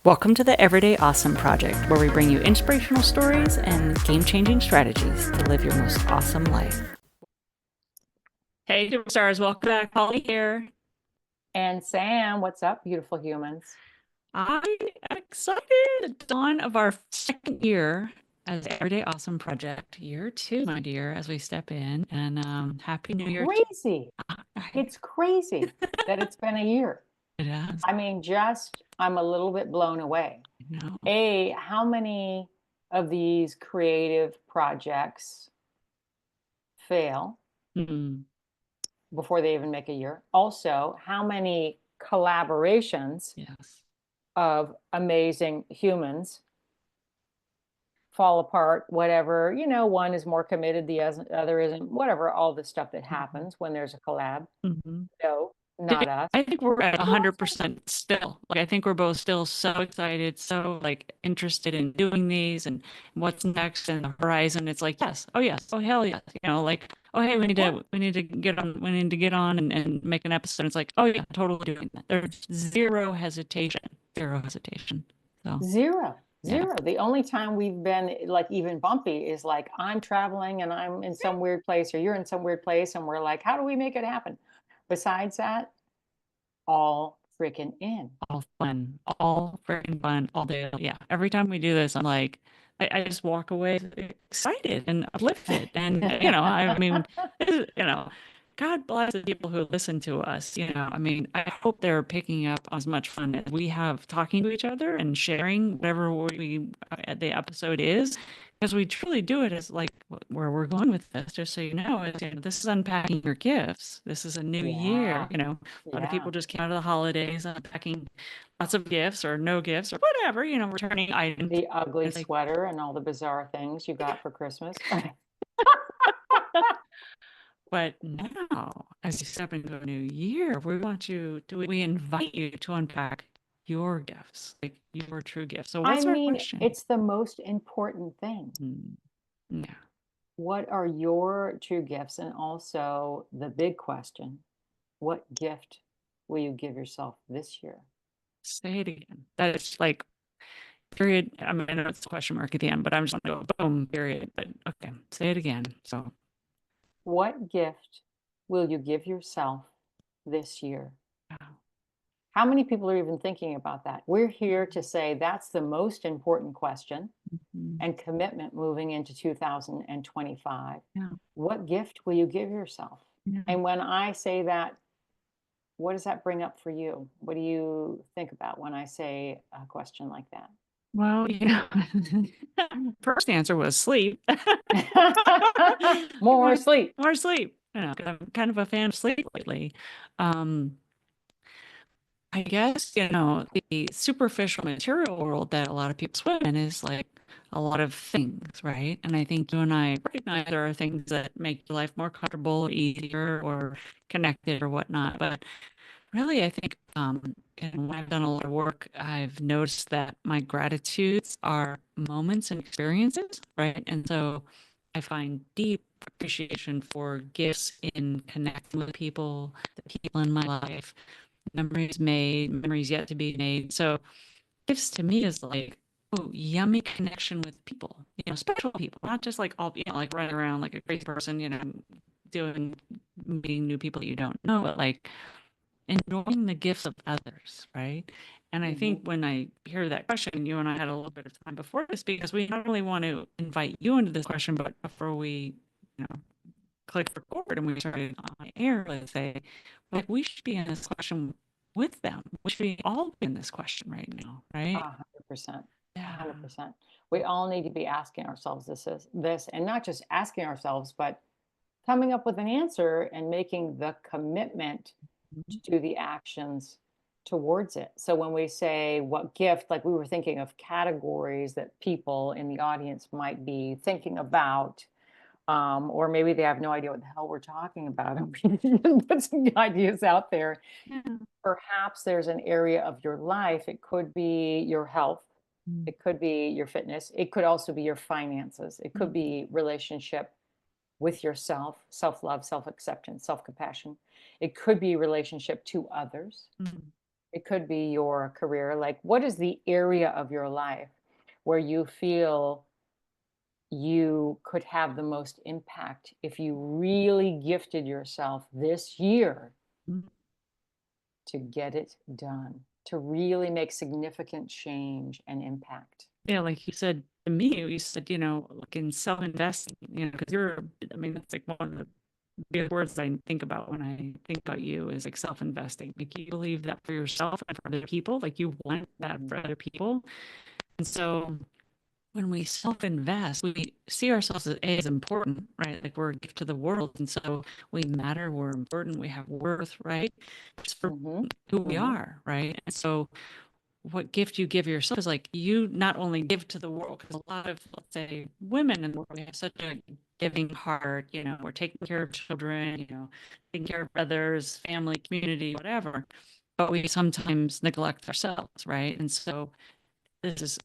Welcome to the Everyday Awesome Project, where we bring you inspirational stories and game-changing strategies to live your most awesome life. Hey, superstars, welcome back. Holly here. And Sam, what's up, beautiful humans? I am excited. The dawn of our second year as Everyday Awesome Project, year 2, my dear, as we step in. And Happy New Year. Crazy. It's crazy that it's been a year. It has. I mean, I'm a little bit blown away. No. How many of these creative projects fail Mm. before they even make a year? Also, how many collaborations Yes. of amazing humans fall apart, whatever, one is more committed, the other isn't, whatever, all the stuff that happens when there's a collab. Mm-hmm. No, not us. I think we're at 100% still. Like, I think we're both still so excited, so like interested in doing these and what's next and the horizon. It's like, yes, oh yes, oh hell yes. Like, oh hey, we need to get on, and make an episode. It's like, oh yeah, totally doing that. There's zero hesitation. Zero hesitation. So Zero, yeah. zero. The only time we've been like even bumpy is like I'm traveling and I'm in some weird place or you're in some weird place and we're like, how do we make it happen? Besides that, all freaking in. All freaking fun all day. Yeah. Every time we do this, I'm like, I just walk away excited and uplifted. And, I mean, God bless the people who listen to us. I mean, I hope they're picking up as much fun as we have talking to each other and sharing whatever the episode is. Because we truly do it as like where we're going with this, just so you know, this is unpacking your gifts. This is a new year. Yeah, A lot of yeah. people just came out of the holidays unpacking lots of gifts or no gifts or whatever, returning items. The ugly It's like, sweater and all the bizarre things you got for Christmas. but now, as you step into a new year, we invite you to unpack your gifts, like your true gifts. So I what's our mean, question? it's the most important thing. Yeah. What are your true gifts? And also the big question, what gift will you give yourself this year? Say it again. That is like period. I mean, I know it's a question mark at the end, but I'm just gonna go boom, period. But okay, say it again. So What gift will you give yourself this year? wow. How many people are even thinking about that? We're here to say that's the most important question Mhm. and commitment moving into 2025. Yeah. What gift will you give yourself? Yeah. And when I say that, what does that bring up for you? What do you think about when I say a question like that? Well, first answer was sleep. More sleep. More sleep. 'Cause I'm kind of a fan of sleep lately. Um, I guess, the superficial material world that a lot of people swim in is like a lot of things, right? And I think you and I recognize there are things that make your life more comfortable, easier, or connected or whatnot. But really, I think and when I've done a lot of work, I've noticed that my gratitudes are moments and experiences, right? And so I find deep appreciation for gifts in connecting with people, the people in my life, memories made, memories yet to be made. So gifts to me is like, oh, yummy connection with people, special people, not just like all, like running around like a crazy person, doing meeting new people that you don't know, but like enjoying the gifts of others, right? And I think Mhm. when I hear that question, you and I had a little bit of time before this because we not only want to invite you into this question, but before we, you know, click record and we started on air, let's say, like we should be in this question with them. We should be all in this question right now, right? 100%. Yeah. 100%. We all need to be asking ourselves this, and not just asking ourselves, but coming up with an answer and making the commitment to do the actions towards it. So when we say what gift, like we were thinking of categories that people in the audience might be thinking about, or maybe they have no idea what the hell we're talking about. And we can put some ideas out there. Yeah. Perhaps there's an area of your life. It could be your health. Mm. It could be your fitness. It could also be your finances. It could Mm. be relationship with yourself, self-love, self-acceptance, self-compassion. It could be relationship to others. Mm. It could be your career. Like, what is the area of your life where you feel you could have the most impact if you really gifted yourself this year Mm. to get it done, to really make significant change and impact? Yeah, like you said to me, you said, like in self-investing, because I mean, that's like one of the big words I think about when I think about you is like self-investing. Like you believe that for yourself and for other people, like you want that Mhm. for other people. And so when we self-invest, we see ourselves as important, right? Like we're a gift to the world. And so we matter, we're important, we have worth, right? Just for Mhm. who we Mhm. are, right? And so what gift you give yourself is like you not only give to the world, because a lot of, let's say, women in the world, we have such a giving heart, we're taking care of children, taking care of others, family, community, whatever. But we sometimes neglect ourselves, right? And so this is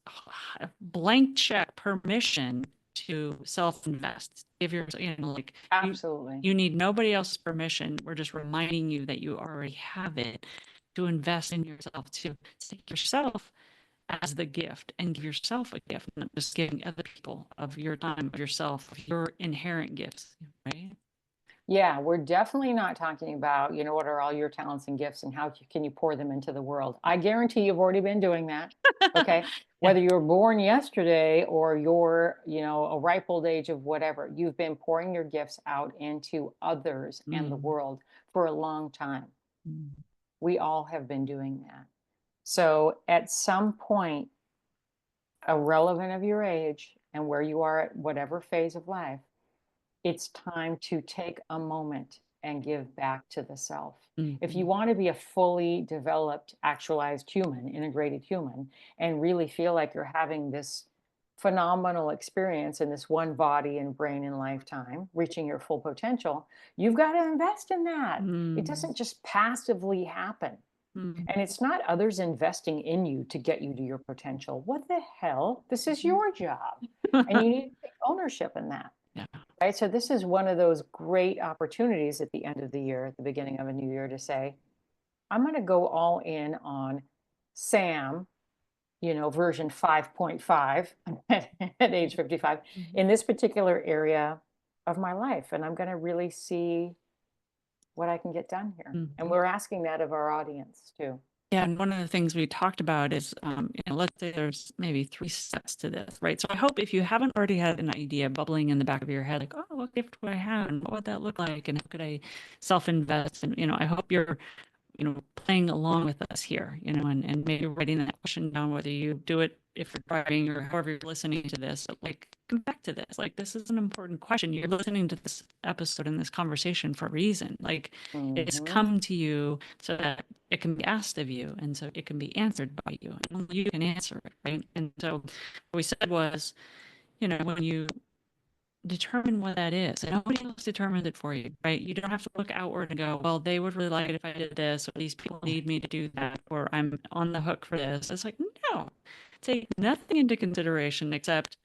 a blank check permission to self-invest. Give your, like Absolutely. you need nobody else's permission. We're just reminding you that you already have it to invest in yourself, to take yourself as the gift and give yourself a gift, not just giving other people of your time, of yourself, of your inherent gifts, right? Yeah, we're definitely not talking about, what are all your talents and gifts and how can you pour them into the world. I guarantee you've already been doing that. Okay. Yeah. Whether you were born yesterday or you're, a ripe old age of whatever, you've been pouring your gifts out into others and the Mm, world for a long time. mm, We all have been doing that. So at some point, irrelevant of your age and where you are at whatever phase of life, it's time to take a moment and give back to the self. If you mhm, want to be a fully developed, actualized human, integrated human, and really feel like you're having this phenomenal experience in this one body and brain and lifetime, reaching your full potential, you've got to invest in that. It mm, doesn't just passively happen. mm. And it's not others investing in you to get you to your potential. What the hell? This is your job. And you need to take ownership in that. Yeah. Right. So this is one of those great opportunities at the end of the year, at the beginning of a new year to say, I'm going to go all in on Sam, version 5.5 at age 55 Mhm. in this particular area of my life. And I'm going to really see what I can get done here. And Mhm. we're asking that of our audience too. Yeah, and one of the things we talked about is, let's say there's maybe 3 steps to this, right? So I hope if you haven't already had an idea bubbling in the back of your head, like, oh, what gift would I have, and what would that look like, and how could I self-invest? And I hope you're playing along with us here, and maybe writing that question down, whether you do it if you're driving or however you're listening to this, but like come back to this. Like this is an important question. You're listening to this episode and this conversation for a reason. Like it's Hmm. come to you so that it can be asked of you and so it can be answered by you. And only you can answer it, right? And so what we said was, when you determine what that is. And nobody else determines it for you, right? You don't have to look outward and go, well, they would really like it if I did this, or these people need me to do that, or I'm on the hook for this. It's like, no, take nothing into consideration except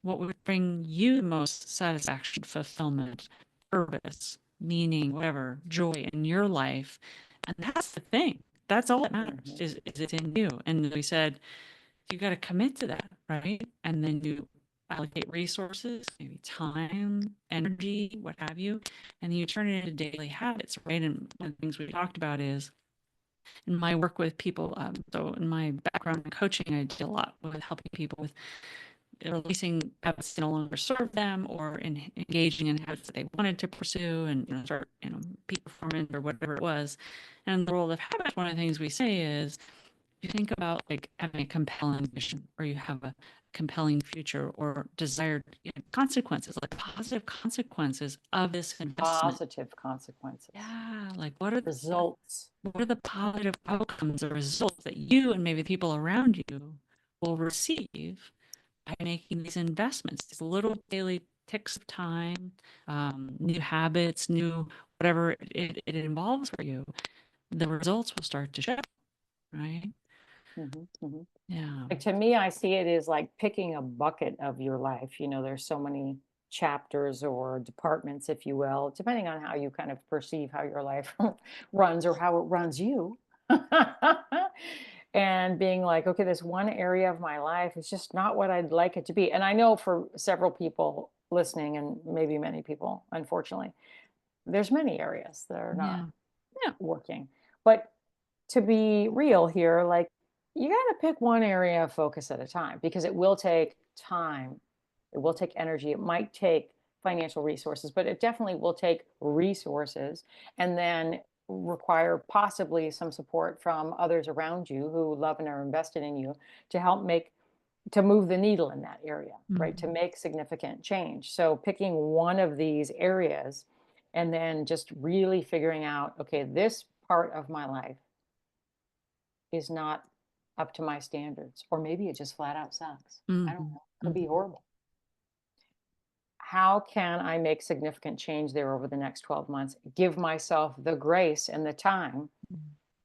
what would bring you the most satisfaction, fulfillment, purpose, meaning, whatever, joy in your life. And that's the thing. That's all that matters Hmm. is it's in you. And we said, you got to commit to that, right? And then you allocate resources, maybe time, energy, what have you, and then you turn it into daily habits, right? And one of the things we talked about is in my work with people. So in my background in coaching, I did a lot with helping people with releasing habits that no longer serve them or in engaging in habits that they wanted to pursue and start, peak performance or whatever it was. And in the world of habits, one of the things we say is you think about like having a compelling vision or you have a compelling future or desired consequences, like positive consequences of this investment. Positive consequences, Yeah, like results. what are the positive outcomes or results that you and maybe the people around you will receive by making these investments, these little daily ticks of time, new habits, new whatever it involves for you, the results will start to show, right? Hmm. Hmm. Yeah. Like to me, I see it as like picking a bucket of your life. There's so many chapters or departments, if you will, depending on how you kind of perceive how your life runs or how it runs you. And being like, okay, this one area of my life is just not what I'd like it to be. And I know for several people listening, and maybe many people, unfortunately, there's many areas that are not Yeah. Yeah. working. But to be real here, like, you got to pick one area of focus at a time, because it will take time. It will take energy. It might take financial resources, but it definitely will take resources, and then require possibly some support from others around you who love and are invested in you to help to move the needle in that area, right? To Mhm. make significant change. So picking one of these areas and then just really figuring out, okay, this part of my life is not up to my standards, or maybe it just flat out sucks. I don't Mhm. know. Could be Mhm. horrible. How can I make significant change there over the next 12 months? Give myself the grace and the time Mhm.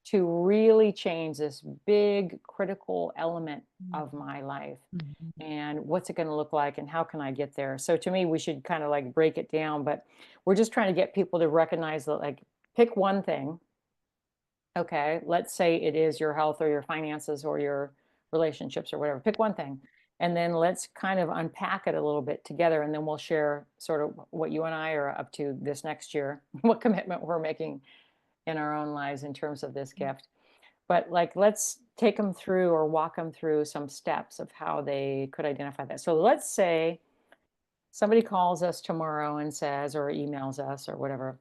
to really change this big critical element of Mhm. my life. Mhm. And what's it going to look like, and how can I get there? So to me, we should kind of like break it down, but we're just trying to get people to recognize that, like, pick one thing. Okay, let's say it is your health or your finances or your relationships or whatever. Pick one thing. And then let's kind of unpack it a little bit together. And then we'll share sort of what you and I are up to this next year, what commitment we're making in our own lives in terms of this gift. But like, let's take them through or walk them through some steps of how they could identify that. So let's say somebody calls us tomorrow and says, or emails us or whatever,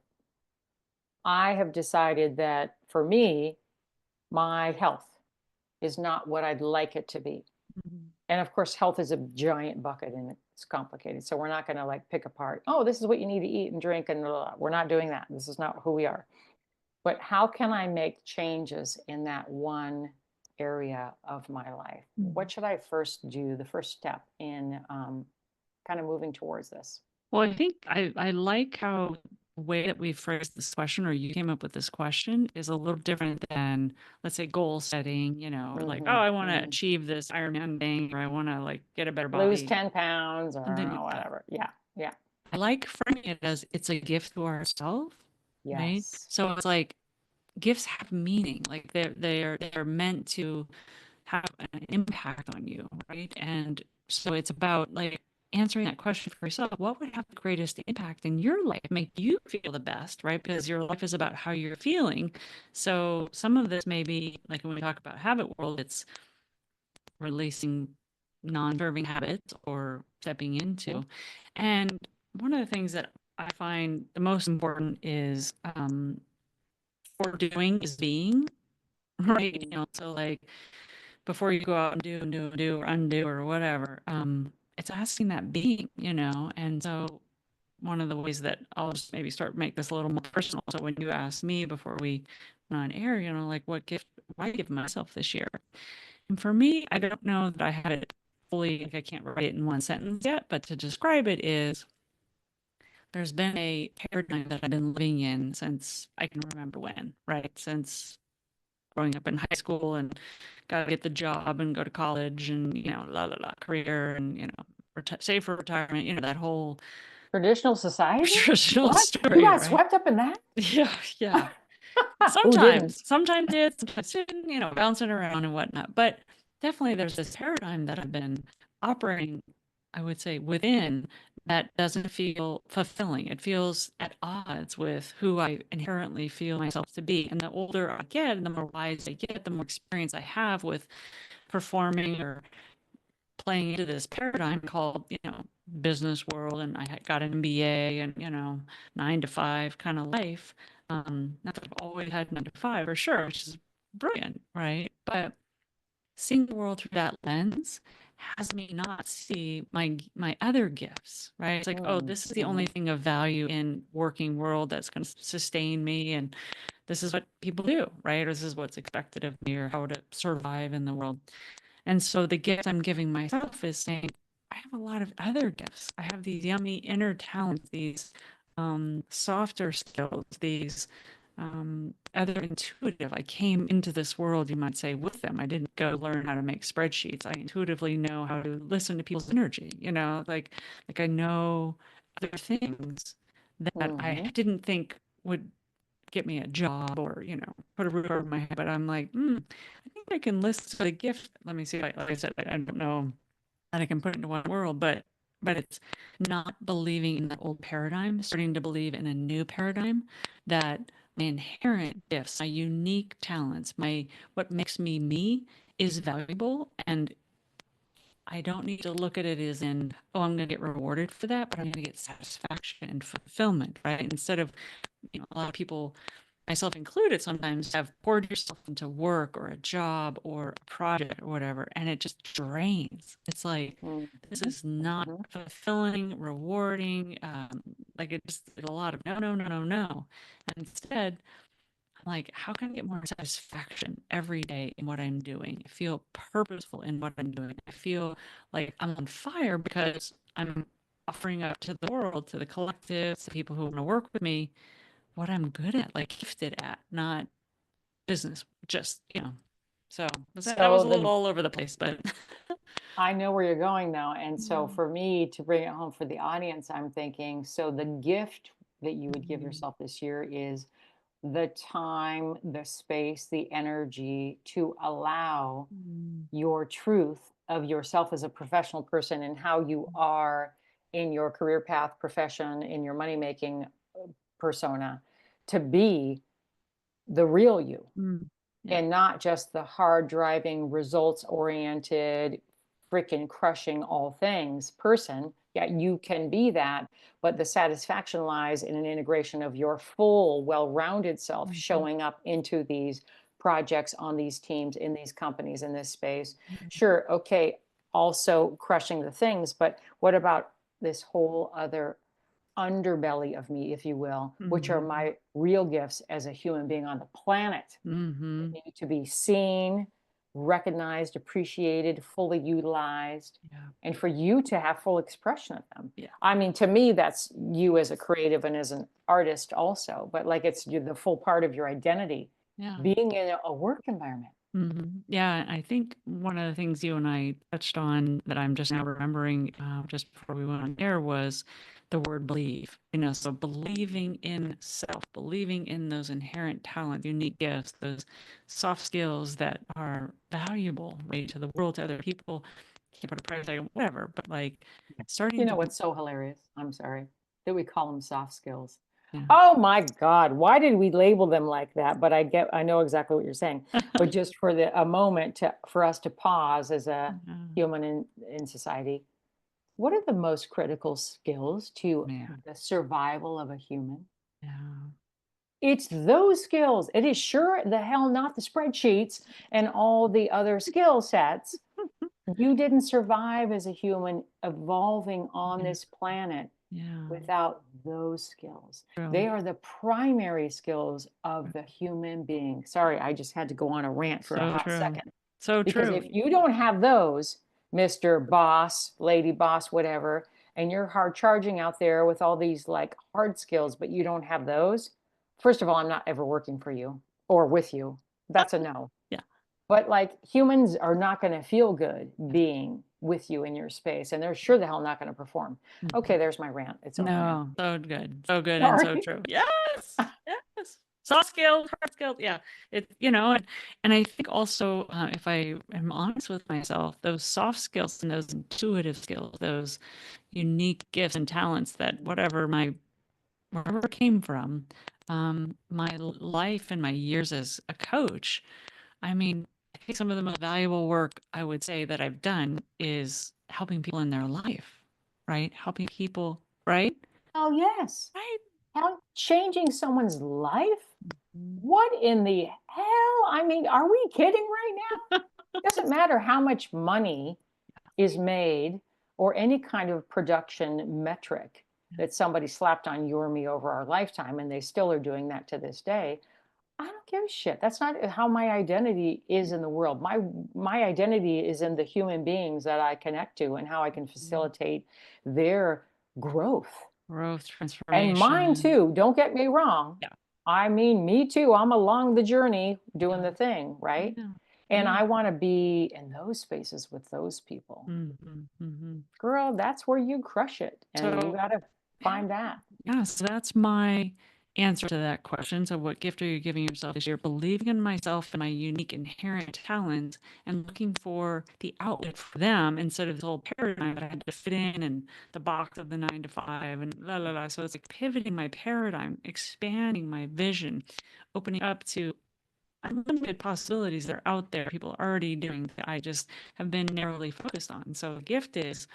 I have decided that for me, my health is not what I'd like it to be. Mhm. And of course, health is a giant bucket and it's complicated. So we're not going to like pick apart, oh, this is what you need to eat and drink, and blah, blah, blah. We're not doing that. This is not who we are. But how can I make changes in that one area of my life? Mhm. What should I first do, the first step in kind of moving towards this? Well, I think I like how the way that we phrased this question, or you came up with this question, is a little different than, let's say, goal setting, like, oh, Hmm. I want to Hmm. achieve this Ironman thing, or I want to like get a better Lose body, 10 pounds or something like that. whatever. Yeah. Yeah. I like framing it as it's a gift to ourselves, right? Yes. So it's like gifts have meaning, like they're meant to have an impact on you, right? And so it's about like answering that question for yourself. What would have the greatest impact in your life, make you feel the best, right? Because your life is about how you're feeling. So some of this may be like when we talk about habit world, it's releasing non-serving habits or stepping Mhm. into. And one of the things that I find the most important is for doing is being, right? Mm. So like before you go out and do or undo or whatever, it's asking that being, and so one of the ways that I'll just maybe start make this a little more personal. So when you asked me before we went on air, like what gift I give myself this year. And for me, I don't know that I had it fully, like I can't write it in one sentence yet, but to describe it is there's been a paradigm that I've been living in since I can remember when, right? Since growing up in high school and got to get the job and go to college and, la la la, career and, save for retirement, that whole Traditional society? traditional What? You story, got right? swept up in that? Yeah, yeah. Who Sometimes, didn't? sometimes did, sometimes didn't, bouncing around and whatnot. But definitely there's this paradigm that I've been operating, I would say, within that doesn't feel fulfilling. It feels at odds with who I inherently feel myself to be. And the older I get, and the more wise I get, the more experience I have with performing or playing into this paradigm called, business world. And I got an MBA and, 9 to 5 kind of life. Not that I've always had 9 to 5 for sure, which is brilliant, right? But seeing the world through that lens has me not see my other gifts, right? It's like, oh, Mm, this is the only mhm, thing of value in working world that's going to sustain me, and this is what people do, right? Or this is what's expected of me, or how to survive in the world. And so the gift I'm giving myself is saying, I have a lot of other gifts. I have these yummy inner talents, these softer skills, these other intuitive. I came into this world, you might say, with them. I didn't go learn how to make spreadsheets. I intuitively know how to listen to people's energy, like I know other things that I mhm, didn't think would get me a job or, put a roof over my head. But I'm like, I think I can list the gift. Let me see. Like I said, I don't know that I can put it into one world, but it's not believing in that old paradigm, starting to believe in a new paradigm that my inherent gifts, my unique talents, my what makes me me is valuable. And I don't need to look at it as in, oh, I'm going to get rewarded for that, but I'm going to get satisfaction and fulfillment, right? Instead of, a lot of people, myself included, sometimes have poured yourself into work or a job or a project or whatever, and it just drains. It's like, Mhm. this is not Mhm. fulfilling, rewarding. Like it just, a lot of no, no, no, no, no. And instead, I'm like, how can I get more satisfaction every day in what I'm doing? I feel purposeful in what I'm doing. I feel like I'm on fire because I'm offering up to the world, to the collective, to people who want to work with me, what I'm good at, like gifted at, not business, just, So that was So a little all over the place, but I know where you're going though. And so Mm, for me to bring it home for the audience, I'm thinking, so the gift that you would give mm, yourself this year is the time, the space, the energy to allow mm, your truth of yourself as a professional person and how you are in your career path, profession, in your money making persona to be the real you mm. Yeah. and not just the hard driving, results oriented, freaking crushing all things person. Yeah, you can be that, but the satisfaction lies in an integration of your full, well rounded self Mhm, showing up into these projects, on these teams, in these companies, in this space. mhm, Sure, okay, also crushing the things, but what about this whole other underbelly of me, if you will, which are mhm, my real gifts as a human being on the planet? mhm. Need to be seen, recognized, appreciated, fully utilized, Yeah. and for you to have full expression of them. Yeah. I mean, to me, that's you as a creative and as an artist also, but like it's you the full part of your identity, Yeah. being in a work environment. Yeah, I think one of the things you and I touched on that I'm just now remembering just before we went on air was the word believe. So believing in self, believing in those inherent talent, unique gifts, those soft skills that are valuable, right, to the world, to other people. Can't put a price tag on whatever, but like You starting know to, what's so hilarious? I'm sorry that we call them soft skills. yeah. Oh my God, why did we label them like that? But I know exactly what you're saying. But just for a moment for us to pause as a Yeah, human in society, what are the most critical skills to man. the survival of a human? Yeah. It's those skills. It is sure the hell not the spreadsheets and all the other skill sets. You didn't survive as a human evolving on Yeah. this planet Yeah. without those skills. True. They are the primary skills of the human being. Sorry, I just had to go on a rant for a So hot true. second. So Because true. if you don't have those, Mr. Boss, Lady Boss, whatever, and you're hard charging out there with all these like hard skills, but you don't have those, first of all, I'm not ever working for you or with you. That's a no. Yeah. But like humans are not going to feel good Yeah. being with you in your space, and they're sure the hell not going to perform. Okay, Mhm. there's my rant. It's over now. No, so good. So good and so Sorry. true. Yes. Yes. Soft skills, hard skills. Yeah. And I think also, if I am honest with myself, those soft skills and those intuitive skills, those unique gifts and talents that wherever it came from, my life and my years as a coach, I mean, I think some of the most valuable work I would say that I've done is helping people in their life, right? Helping people, right? Oh, yes. Right. How changing someone's life? Mm. What in the hell? I mean, are we kidding right now? Doesn't matter how much money is made or any kind of production metric that somebody slapped on you or me over our lifetime, and they still are doing that to this day. I don't give a shit. That's not how my identity is in the world. My identity is in the human beings that I connect to and how I can Mm. facilitate their growth. Growth, And mine transformation. too, don't get me wrong. Yeah. I mean, me too. I'm along the journey doing Yeah. the thing, right? Yeah. And Yeah. I want to be in those spaces with those people. Hmm. Girl, that's where you crush it. And you So, got to yeah. find that. Yeah. So that's my answer to that question. So, what gift are you giving yourself this year? Believing in myself and my unique inherent talents and looking for the outlet for them instead of this whole paradigm that I had to fit in and the box of the 9 to 5 and la la la. So, it's like pivoting my paradigm, expanding my vision, opening up to unlimited possibilities that are out there. People are already doing that I just have been narrowly focused on. So, a gift is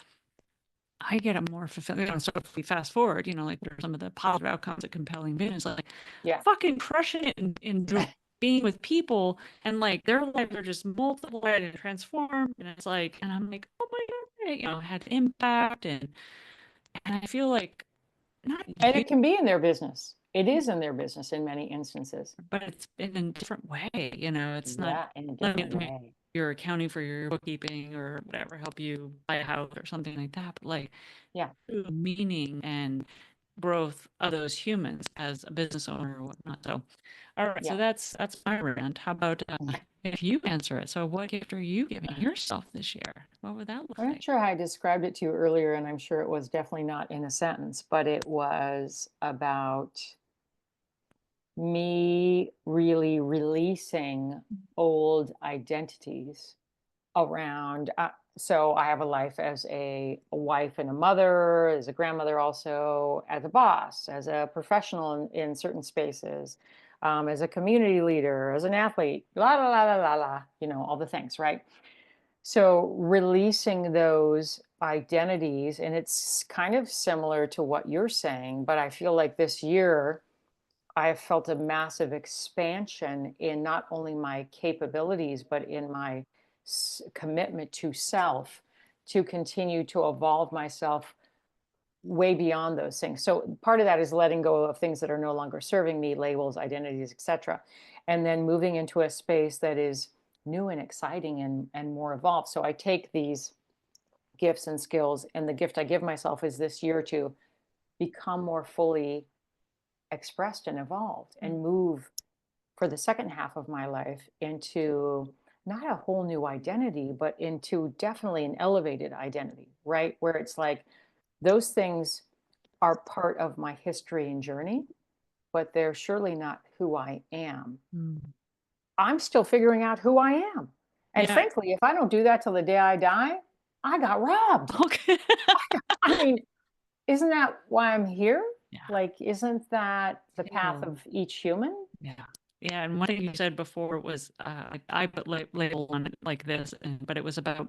I get a more fulfilling, so if we fast forward, like what are some of the positive outcomes of compelling vision is like Yeah. fucking crushing it in being with people and like their lives are just multiplied and transformed. And it's like, and I'm like, oh my God, had impact and I feel like not And you, it can be in their business. It is in their business in many instances. but it's in a different way, it's not Yeah, in a letting different it make way. your accounting for your bookkeeping or whatever, help you buy a house or something like that. But like Yeah. true meaning and growth of those humans as a business owner or whatnot. So, all right, so Yeah. that's my rant. How about if you answer it? So, what gift are you giving yourself this year? What would that look I'm not like? sure how I described it to you earlier, and I'm sure it was definitely not in a sentence, but it was about me really releasing old identities around. So I have a life as a wife and a mother, as a grandmother, also as a boss, as a professional in certain spaces, as a community leader, as an athlete, la la la la la la, all the things, right? So releasing those identities, and it's kind of similar to what you're saying, but I feel like this year I have felt a massive expansion in not only my capabilities, but in my commitment to self to continue to evolve myself way beyond those things. So part of that is letting go of things that are no longer serving me, labels, identities, etc. And then moving into a space that is new and exciting and more evolved. So I take these gifts and skills, and the gift I give myself is this year to become more fully expressed and evolved and move for the second half of my life into not a whole new identity, but into definitely an elevated identity, right? Where it's like those things are part of my history and journey, but they're surely not who I am. Mm. I'm still figuring out who I am. And Yeah. frankly, if I don't do that till the day I die, I got robbed. Okay. I mean, isn't that why I'm here? Yeah. Like, isn't that the path Ew. of each human? Yeah. Yeah, and one thing you said before was I put label on it like this, but it was about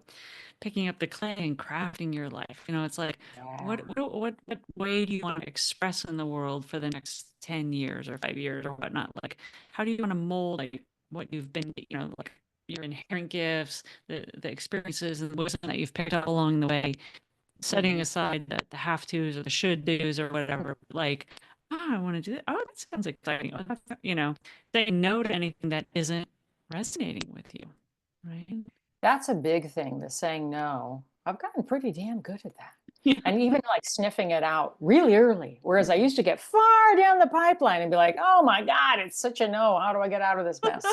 picking up the clay and crafting your life. It's like Yeah. what way do you want to express in the world for the next 10 years or 5 years or whatnot? Like, how do you want to mold like what you've been, like your inherent gifts, the experiences and the wisdom that you've picked up along the way, setting Mhm. aside the have tos or the should do's or whatever, like, oh, I want to do that. Oh, that sounds exciting. Oh, saying no to anything that isn't resonating with you. Right. That's a big thing, the saying no. I've gotten pretty damn good at that. Yeah. And even like sniffing it out really early. Whereas I used to get far down the pipeline and be like, oh my God, it's such a no. How do I get out of this mess?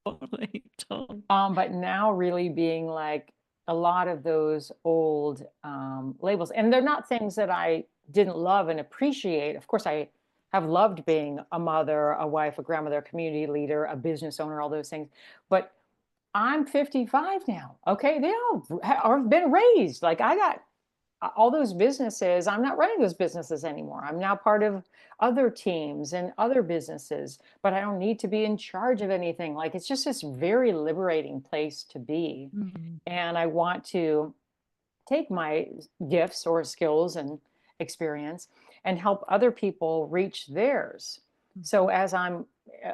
Totally. Totally. But now really being like a lot of those old labels, and they're not things that I didn't love and appreciate. Of course, I have loved being a mother, a wife, a grandmother, a community leader, a business owner, all those things. But I'm 55 now. Okay. They all have been raised. Like I got all those businesses. I'm not running those businesses anymore. I'm now part of other teams and other businesses, but I don't need to be in charge of anything. Like it's just this very liberating place to be. Mhm. And I want to take my gifts or skills and experience and help other people reach theirs. So as I'm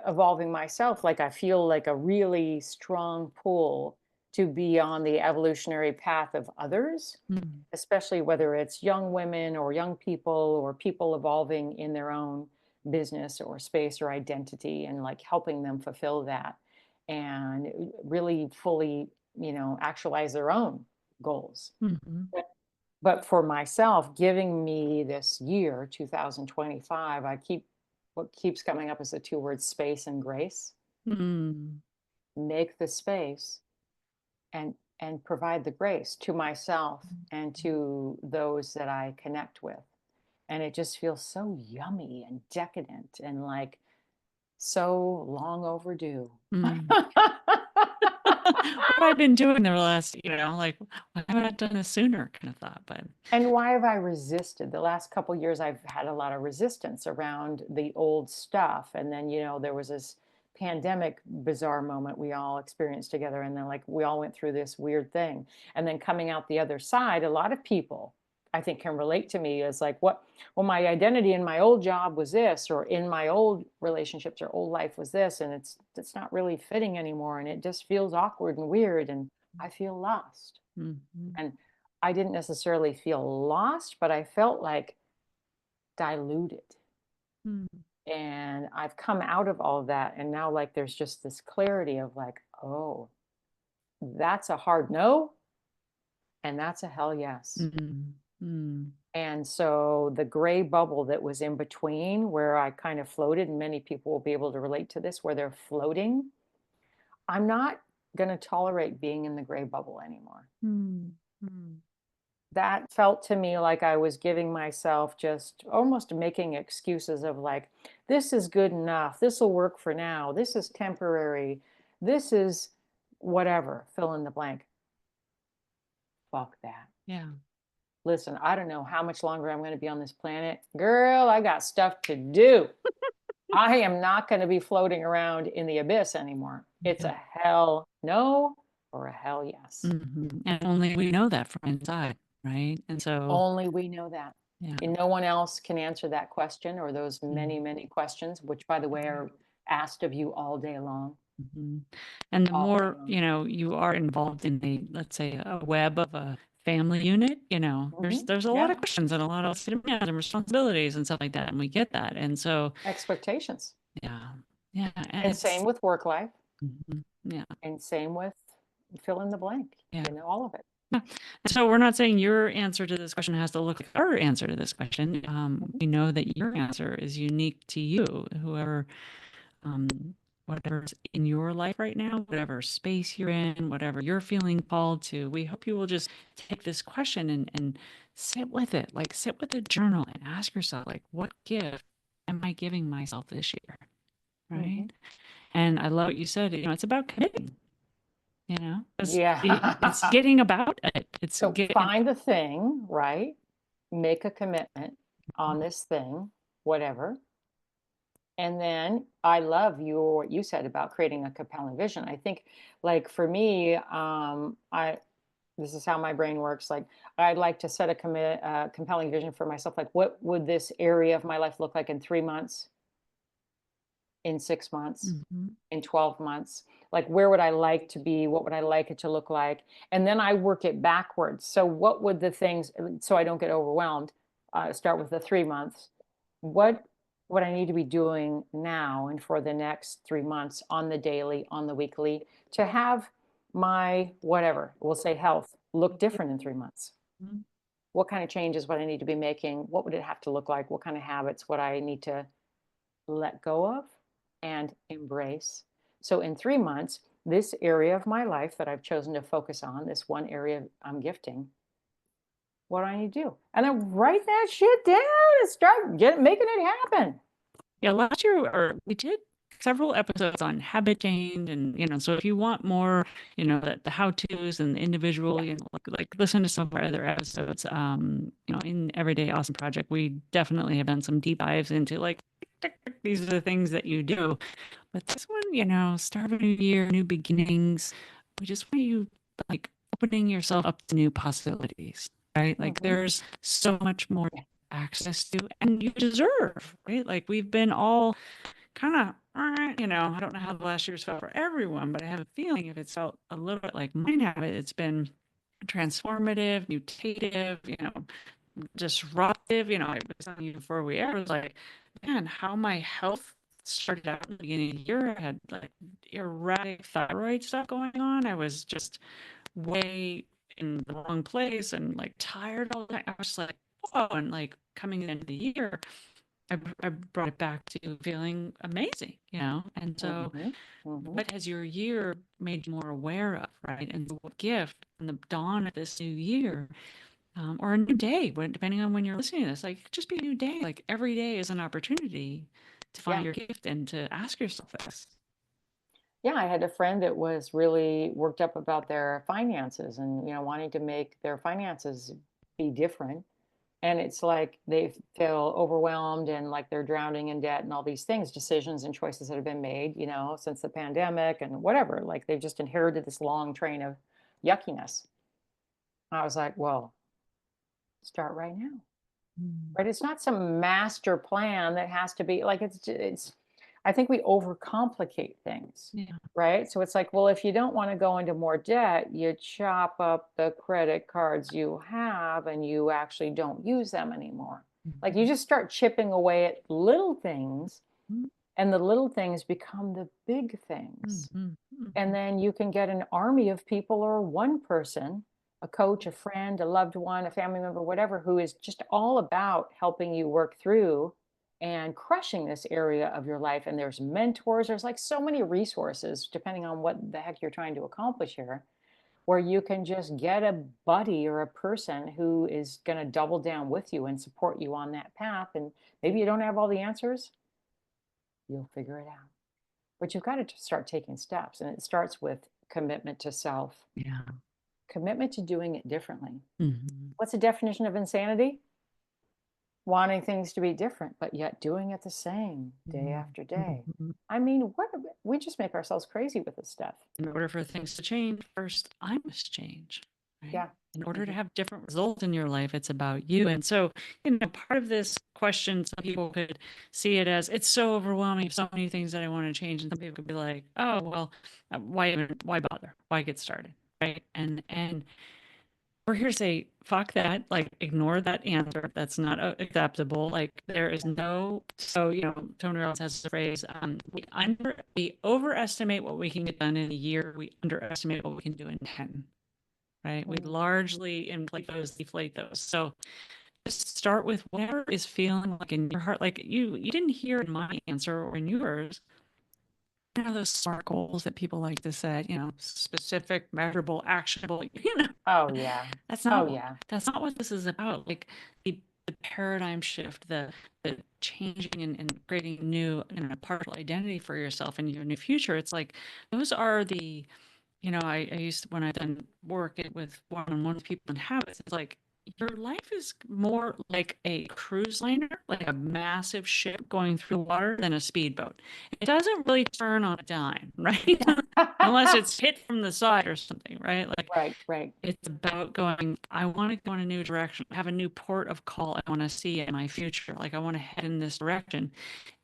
evolving myself, like I feel like a really strong pull to be on the evolutionary path of others, Mhm. especially whether it's young women or young people or people evolving in their own business or space or identity, and like helping them fulfill that and really fully, actualize their own goals. Mhm. But for myself, giving me this year, 2025, what keeps coming up is the two words space and grace. Mhm. Make the space and provide the grace to myself and to those that I connect with. and it just feels so yummy and decadent and like so long overdue. Mm. What have I been doing the last, like, why haven't I done this sooner kind of thought, but And why have I resisted? The last couple years, I've had a lot of resistance around the old stuff. And then, there was this pandemic bizarre moment we all experienced together. And then, like, we all went through this weird thing. And then coming out the other side, a lot of people, I think, can relate to me as like, what, well, my identity in my old job was this, or in my old relationships or old life was this. And it's not really fitting anymore. And it just feels awkward and weird. And I feel lost. Mhm. And I didn't necessarily feel lost, but I felt like diluted. Mm. And I've come out of all of that. And now, like, there's just this clarity of like, oh, that's a hard no. And that's a hell yes. Mm. Mm. And so the gray bubble that was in between where I kind of floated, and many people will be able to relate to this, where they're floating, I'm not going to tolerate being in the gray bubble anymore. Mm. Mm. That felt to me like I was giving myself, just almost making excuses of like, this is good enough. This will work for now. This is temporary. This is whatever, fill in the blank. Fuck that. Yeah. Listen, I don't know how much longer I'm going to be on this planet. Girl, I got stuff to do. I am not going to be floating around in the abyss anymore. It's Yeah. a hell no or a hell yes. And only we know that from inside, right? And so, Only we know that. yeah. And no one else can answer that question or those Mm. many, many questions, which, by the way, are asked of you all day long. Mhm. And the All day more, long. you are involved in a, let's say, a web of a family unit, there's a lot of Yeah. questions and a lot of demands and responsibilities and stuff like that, and we get that. And so, Expectations. yeah, yeah, and And same it's with work life, yeah, and same with fill in the blank, yeah. all of it. Yeah. And so we're not saying your answer to this question has to look like our answer to this question. We know that your answer is unique to you, whoever um, whatever's in your life right now, whatever space you're in, whatever you're feeling called to. We hope you will just take this question and sit with it, like sit with a journal and ask yourself, like, what gift am I giving myself this year? Right. Mm-hmm. And I love what you said, it's about committing, it's Yeah. getting about it. It's So getting, find the thing, right? Make a commitment on this thing, whatever. And then I love what you said about creating a compelling vision. I think, like, for me, I this is how my brain works. Like, I'd like to set a compelling vision for myself. Like, what would this area of my life look like in 3 months, in 6 months, Mhm. in 12 months? Like, where would I like to be? What would I like it to look like? And then I work it backwards. So, what would the things, so I don't get overwhelmed, start with the 3 months. What would I need to be doing now and for the next 3 months, on the daily, on the weekly, to have my whatever, we'll say health, look different in 3 months? Mhm. What kind of changes would I need to be making? What would it have to look like? What kind of habits would I need to let go of and embrace? So in 3 months, this area of my life that I've chosen to focus on, this one area I'm gifting, what do I need to do? And then write that shit down and start making it happen. Yeah, last year or we did several episodes on habit change and so if you want more, the how-tos and the individual, Yeah. like listen to some of our other episodes. In Everyday Awesome Project, we definitely have done some deep dives into like tick, tick, these are the things that you do. But this one, start of a new year, new beginnings. We just want you like opening yourself up to new possibilities, right? Like Hmm. there's so much more access to and you deserve, right? Like we've been all kind of, I don't know how the last year's felt for everyone, but I have a feeling if it's felt a little bit like mine have it's been transformative, mutative, disruptive. I was telling you before we aired, I was like, man, how my health started out in the beginning of the year. I had like erratic thyroid stuff going on. I was just way in the wrong place and like tired all the time. I was like, whoa, and like coming into the year, I brought it back to feeling amazing, And so, Hmm. Hmm. what has your year made you more aware of, right? And so what gift in the dawn of this new year or a new day, depending on when you're listening to this. Like, it could just be a new day. Like, every day is an opportunity to find Yeah. your gift and to ask yourself this. Yeah, I had a friend that was really worked up about their finances and, wanting to make their finances be different. And it's like they feel overwhelmed and like they're drowning in debt and all these things, decisions and choices that have been made, since the pandemic and whatever. Like they've just inherited this long train of yuckiness. I was like, well, start right now. Mm. Right? It's not some master plan that has to be like it's I think we overcomplicate things. Yeah. Right? So it's like, well, if you don't want to go into more debt, you chop up the credit cards you have and you actually don't use them anymore. Like you Mhm. just start chipping away at little things Mhm. and the little things become the big things. Mhm. And Mhm. then you can get an army of people or one person, a coach, a friend, a loved one, a family member, whatever, who is just all about helping you work through and crushing this area of your life. And there's mentors, there's like so many resources, depending on what the heck you're trying to accomplish here, where you can just get a buddy or a person who is going to double down with you and support you on that path. And maybe you don't have all the answers, you'll figure it out. But you've got to start taking steps. And it starts with commitment to self, Yeah. commitment to doing it differently. Mhm. What's the definition of insanity? Wanting things to be different, but yet doing it the same day Mhm. after day. Mhm. I mean, we just make ourselves crazy with this stuff. In order for things to change, first, I must change, right? Yeah. In order to Hmm. have different results in your life, it's about you. And so, part of this question, some people could see it as it's so overwhelming, so many things that I want to change. And some people could be like, oh, well, why bother? Why get started? Right. And we're here to say, fuck that, like, ignore that answer. That's not acceptable. Like, there is no, so, Tony Robbins has the phrase, we overestimate what we can get done in a year. We underestimate what we can do in 10, right? We Mm. largely inflate those, deflate those. So just start with whatever is feeling like in your heart. Like you didn't hear in my answer or in yours, those SMART goals that people like to set, specific, measurable, actionable, Oh, yeah. that's Oh, not yeah. that's not what this is about. Like the paradigm shift, the changing and creating new, partial identity for yourself and your new future. It's like those are the, I used to, when I've done work with one-on-one with people and habits, it's like your life is more like a cruise liner, like a massive ship going through water than a speedboat. It doesn't really turn on a dime, right? Unless it's hit from the side or something, right? Like Right, right. it's about going, I want to go in a new direction, have a new port of call I want to see in my future. Like I want to head in this direction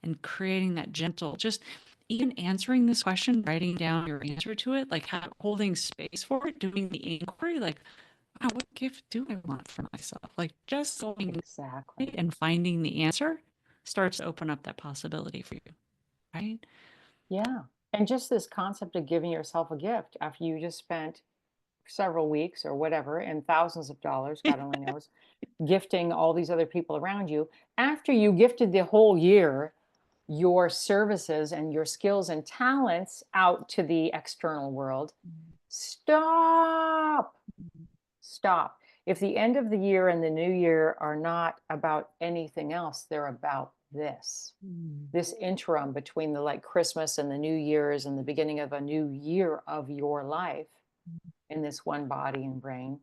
and creating that gentle, just even answering this question, writing down your answer to it, like holding space for it, doing the inquiry, like, wow, what gift do I want for myself? Like just going Exactly. and finding the answer starts to open up that possibility for you, right? Yeah. And just this concept of giving yourself a gift after you just spent several weeks or whatever and thousands of dollars, God only knows, gifting all these other people around you. After you gifted the whole year your services and your skills and talents out to the external world, stop. Stop. If the end of the year and the new year are not about anything else, they're about this. Mm. This interim between the like Christmas and the New Year's and the beginning of a new year of your life in this one body and brain.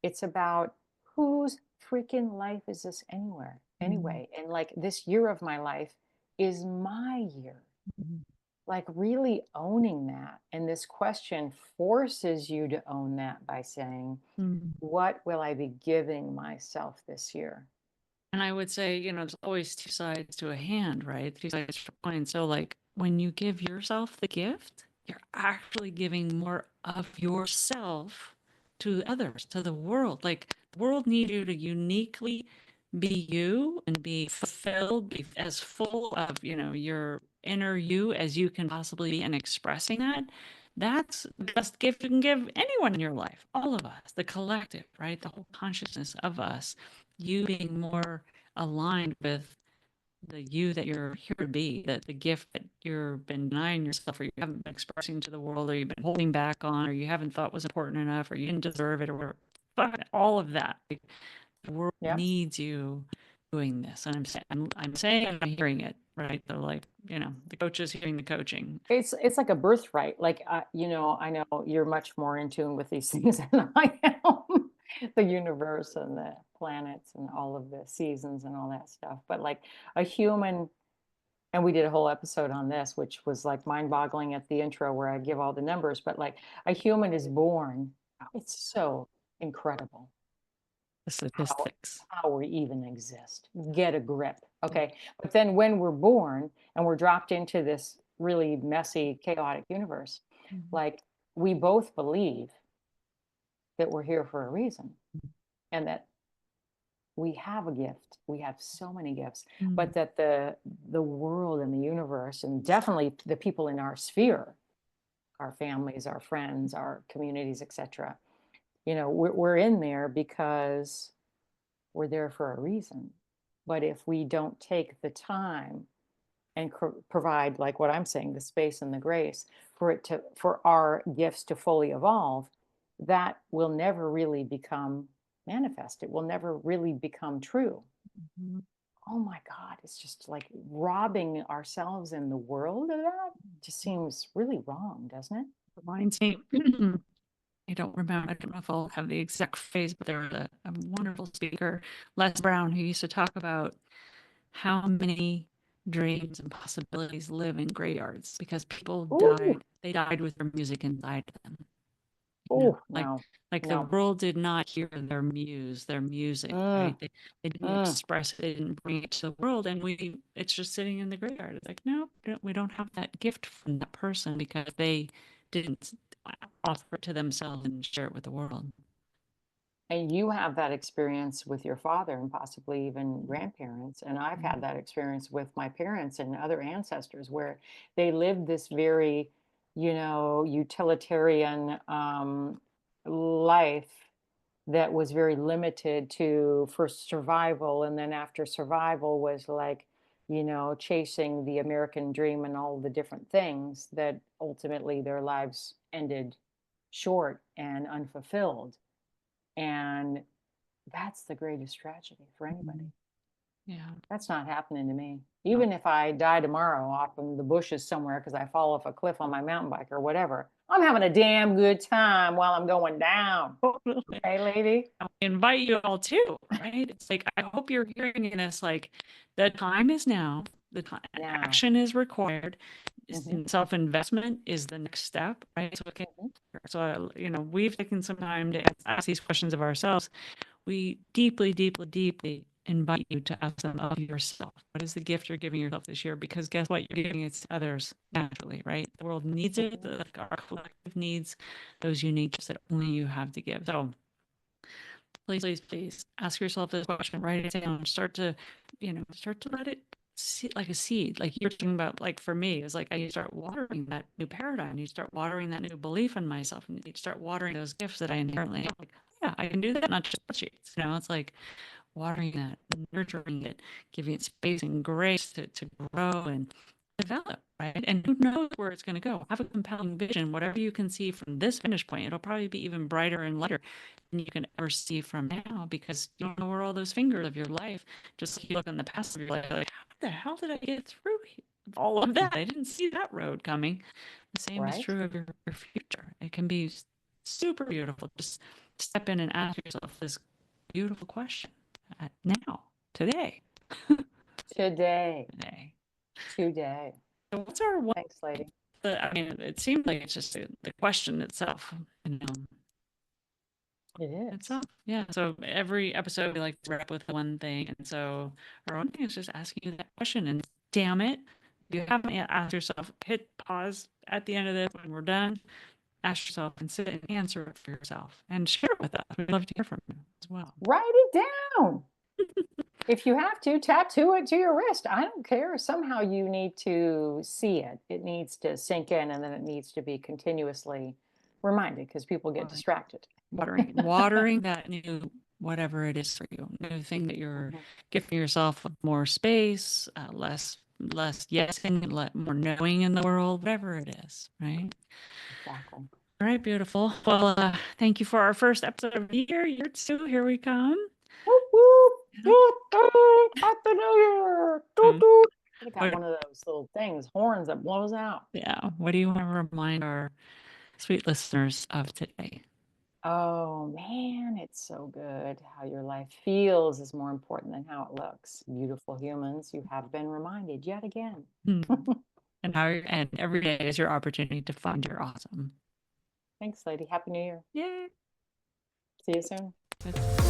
It's about whose freaking life is this Mm. anyway? And like this year of my life is my year. Mm. Like really owning that. And this question forces you to own that by saying, Mm. what will I be giving myself this year? And I would say, there's always two sides to a hand, right? Two sides to a coin. So, like, when you give yourself the gift, you're actually giving more of yourself to others, to the world. Like, the world needs you to uniquely be you and be fulfilled, be as full of, your inner you as you can possibly be, and expressing that. That's the best gift you can give anyone in your life, all of us, the collective, right? The whole consciousness of us, you being more aligned with the you that you're here to be, that the gift that you've been denying yourself, or you haven't been expressing to the world, or you've been holding back on, or you haven't thought was important enough, or you didn't deserve it, or whatever. all of that. Like, the world Yes. needs you doing this. And I'm saying, and I'm hearing it, right? So like, the coach is hearing the coaching. It's like a birthright. Like, I know you're much more in tune with these things than I am. The universe and the planets and all of the seasons and all that stuff. But like a human, and we did a whole episode on this, which was like mind-boggling at the intro where I give all the numbers, but like a human is born. It's so incredible The how statistics. how we even exist. Get a grip. Okay. But then when we're born and we're dropped into this really messy, chaotic universe, Mhm. like we both believe that we're here for a reason and that we have a gift. We have so many gifts, Mm. but that the world and the universe and definitely the people in our sphere, our families, our friends, our communities, etc. We're in there because we're there for a reason. But if we don't take the time and provide, like what I'm saying, the space and the grace for our gifts to fully evolve, that will never really become manifest. It will never really become true. Mhm. Oh my God, it's just like robbing ourselves and the world of that just seems really wrong, doesn't it? Reminds me, I don't remember, I don't know if I'll have the exact phrase, but there was a wonderful speaker, Les Brown, who used to talk about how many dreams and possibilities live in graveyards because people Ooh, they died with their music inside them. Like no, the no. world did not hear their muse, their music, right? Mm, They didn't mm. express it, they didn't bring it to the world, and it's just sitting in the graveyard. It's like, no, we don't have that gift from that person because they didn't offer it to themselves and share it with the world. And you have that experience with your father and possibly even grandparents. And I've had Mhm. that experience with my parents and other ancestors where they lived this very, utilitarian life that was very limited to first survival. And then after survival was like, chasing the American dream and all the different things that ultimately their lives ended short and unfulfilled. And that's the greatest tragedy for anybody. Mhm. Yeah. That's not happening to me. No. Even if I die tomorrow off in the bushes somewhere because I fall off a cliff on my mountain bike or whatever, I'm having a damn good time while I'm going down. Totally. Hey, lady. I invite you all too, right? It's like I hope you're hearing in this like the time is now, the time, Now. action is required. Hmm. Self-investment is the next step, right? Hmm. We've taken some time to ask these questions of ourselves. We deeply, deeply, deeply invite you to ask them of yourself. What is the gift you're giving yourself this year? Because guess what? You're giving it to others naturally, right? The world needs it. Hmm. Like our collective needs those unique gifts that only you have to give. So please, please, please ask yourself this question, write it down, start to let it see like a seed. Like you're talking about, like for me, it's like I need to start watering that new paradigm. I need to start watering that new belief in myself. I need to start watering those gifts that I inherently have. Like, yeah, I can do that, not just spreadsheets. It's like watering that, nurturing it, giving it space and grace to grow and develop, right? And who knows where it's going to go? Have a compelling vision. Whatever you can see from this finish point, it'll probably be even brighter and lighter than you can ever see from now because you don't know where all those fingers of your life, just like you look in the past of your life, like, how the hell did I get through all of that? I didn't see that road coming. The same is Right? true of your future. It can be super beautiful. Just step in and ask yourself this beautiful question now, today, Today. today. Today. So what's our one? Thanks, lady. I mean, it seems like it's just the question itself, you know, It is. itself. Yeah. So every episode we like to wrap with one thing, and so our one thing is just asking you that question. And damn it, if you haven't yet asked yourself, hit pause at the end of this when we're done. Ask yourself and sit and answer it for yourself and share it with us. We'd love to hear from you as well. Write it down. If you have to, tattoo it to your wrist. I don't care. Somehow you need to see it. It needs to sink in and then it needs to be continuously reminded because people get Watering, distracted. watering that new whatever it is for you, new thing that you're Mhm. giving yourself more space, less yesing, more knowing in the world, whatever it is, right? Exactly. All right, beautiful. Well, thank you for our first episode of the year. Year two, here we come. Whoop, whoop, Yeah. toot, toot, Happy New Year. Toot, Um, toot. I got what, one of those little things, horns that blows out. yeah. What do you want to remind our sweet listeners of today? Oh man, it's so good. How your life feels is more important than how it looks. Beautiful humans, you have been reminded yet again. Hmm. And every day is your opportunity to find your awesome. Thanks, lady. Happy New Year. Yay. See you soon. That's